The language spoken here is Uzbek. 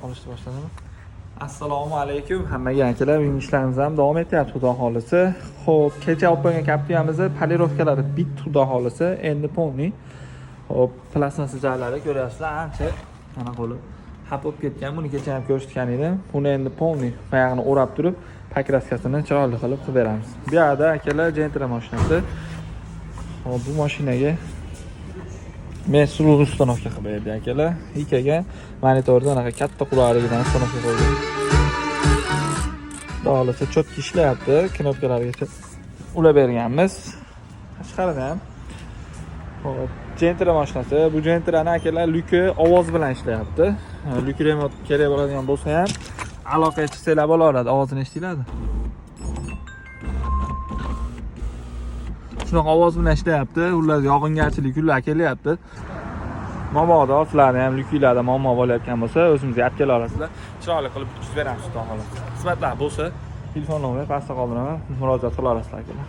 Olishni boshladimi? Assalomu alaykum hammaga akalar. Bugungi ishlarimiz ham davom etyapti, xudo xolisi. Xo'p, kecha olib qo'ygan kaptiyamizni polirovkalari bitta, xudo xolisi. Endi poni. Xo'p, plastmassa joylari ko'ryapsizlar, ancha mana qo'li hap bo'lib ketgan. Buni kecha ham ko'rsatgan edim. Buni endi poni oyog'ini o'rab turib, pokraskasini chiroyli qilib beramiz. Bu yerda akalar Gentra mashinasi. Xo'p, bu mashinaga men sulug' ustanovka qilib berdim akalar. Ikaga monitorda anaqa katta qulayligidan ustanovka qildim. Xohlasa cho'tki ishlayapti, knopkalargacha ulab berganmiz. Tashqarida ham. Xo'p, Gentra mashinasi. Bu Gentrani akalar lyuki ovoz bilan ishlayapti. Lyuk remont kerak bo'ladigan bo'lsa ham aloqaga chiqsanglar bo'laveradi, ovozini eshitiladi. Shunaqa ovoz bilan ishlayapti. Ular yog'ingarchilik kunlar kelyapti. Mabodo sizlarni ham lyuklarda muammo bo'layotgan bo'lsa, o'zimizga olib kela olasizlar. Chiroyli qilib bitkazib beramiz, xudo xohlasa. Xizmatlar bo'lsa, telefon nomerini pastda qoldiraman, murojaat qila olasizlar akalar.